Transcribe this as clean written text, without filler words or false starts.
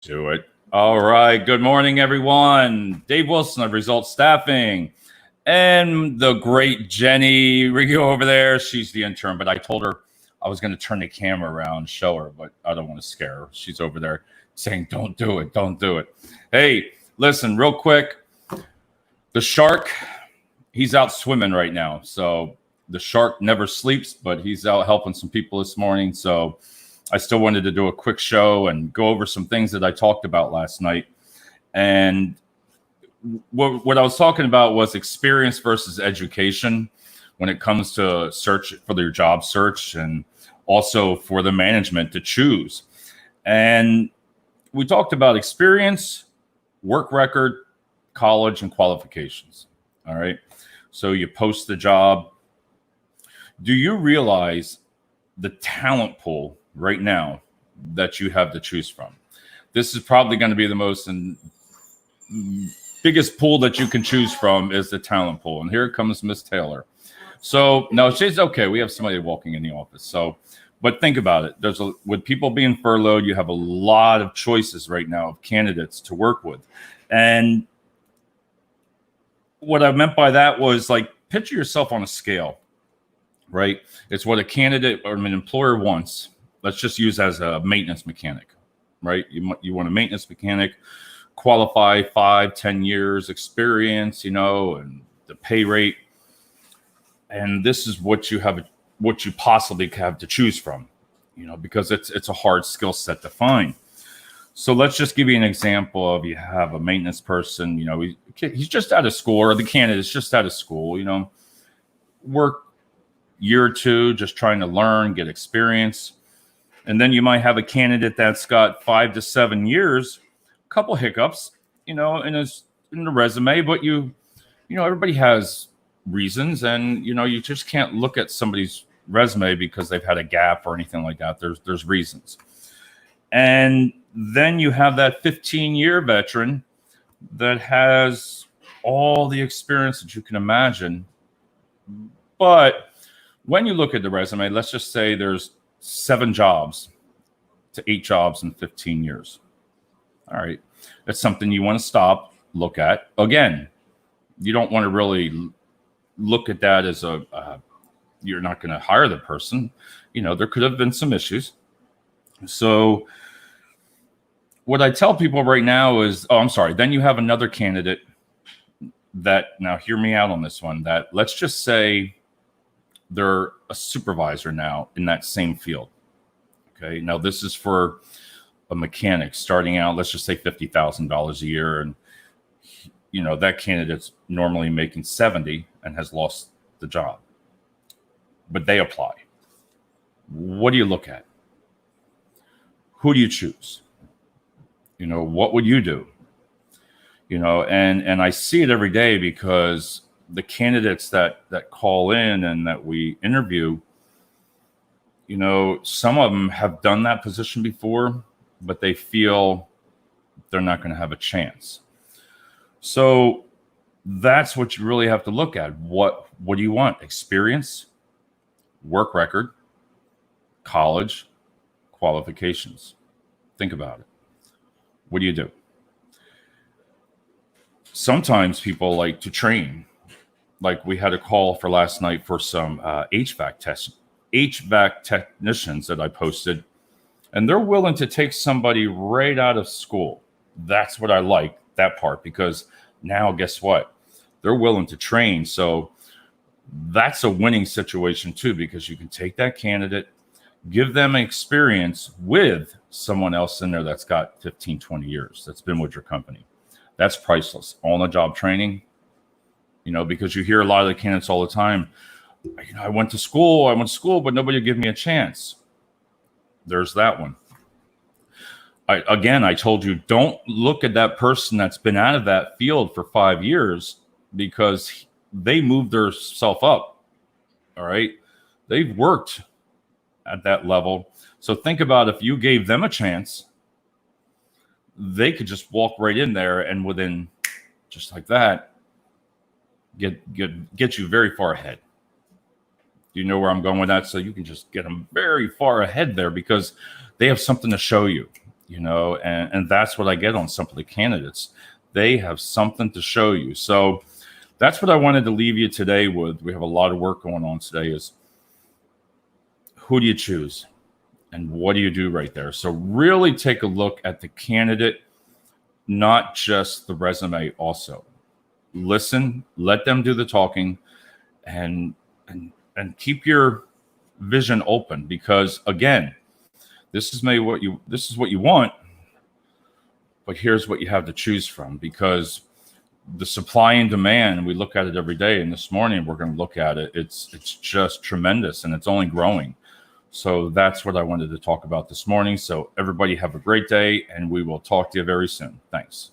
Do it. All right. Good morning, everyone. Dave Wilson of Results Staffing and the great Jenny Rigo over there. She's the intern, but I told her I was going to turn the camera around, show her, but I don't want to scare her. She's over there saying, don't do it. Don't do it. Hey, listen, real quick. The shark, he's out swimming right now. So the shark never sleeps, but he's out helping some people this morning. So I still wanted to do a quick show and go over some things that I talked about last night. And what I was talking about was experience versus education when it comes to search for their job search and also for the management to choose. And we talked about experience, work record, college, and qualifications. All right. So you post the job. Do you realize the talent pool right now that you have to choose from? This is probably going to be the most and biggest pool that you can choose from is the talent pool. And here comes Miss Taylor. So no, she's okay. We have somebody walking in the office. So, but think about it. With people being furloughed, you have a lot of choices right now of candidates to work with. And what I meant by that was like, picture yourself on a scale, right? It's what a candidate or an employer wants. Let's just use as a maintenance mechanic, right? You want a maintenance mechanic, qualify 5-10 years experience, and the pay rate. And this is what you possibly have to choose from, because it's a hard skill set to find. So let's just give you an example of you have a maintenance person, he's just out of school, or the candidate's just out of school, work year or two, just trying to learn, get experience. And then you might have a candidate that's got 5 to 7 years, a couple hiccups, in the resume, but everybody has reasons, and you just can't look at somebody's resume because they've had a gap or anything like that. There's reasons. And then you have that 15-year veteran that has all the experience that you can imagine. But when you look at the resume, let's just say there's 7 jobs to 8 jobs in 15 years. All right. That's something you want to stop, look at. Again, you don't want to really look at that as you're not going to hire the person. There could have been some issues. So what I tell people right now is, then you have another candidate that, now hear me out on this one, that let's just say they're a supervisor now in that same field. Okay. Now this is for a mechanic starting out, let's just say $50,000 a year. And, that candidate's normally making 70 and has lost the job, but they apply. What do you look at? Who do you choose? What would you do? And I see it every day because the candidates that call in and that we interview, some of them have done that position before, but they feel they're not going to have a chance. So that's what you really have to look at. What do you want? Experience, work record, college, qualifications. Think about it. What do you do? Sometimes people like to train. Like we had a call for last night for some HVAC technicians that I posted, and they're willing to take somebody right out of school. That's what I like, that part, because now guess what? They're willing to train. So that's a winning situation too, because you can take that candidate, give them experience with someone else in there that's got 15, 20 years, that's been with your company. That's priceless. On-the-job training, because you hear a lot of the candidates all the time, I went to school, but nobody gave me a chance. There's that one. I told you, don't look at that person that's been out of that field for 5 years because they moved themselves up. All right. They've worked at that level. So think about if you gave them a chance, they could just walk right in there and within just like that, get you very far ahead. Do you know where I'm going with that? So you can just get them very far ahead there because they have something to show you. and that's what I get on Simply Candidates. They have something to show you. So that's what I wanted to leave you today with. We have a lot of work going on today is who do you choose and what do you do right there? So really take a look at the candidate, not just the resume also. Listen, let them do the talking, and keep your vision open, because again, this is what you want, but here's what you have to choose from, because the supply and demand, we look at it every day, and this morning we're going to look at it. It's just tremendous, and it's only growing. So that's what I wanted to talk about this morning. So everybody have a great day, and we will talk to you very soon. Thanks.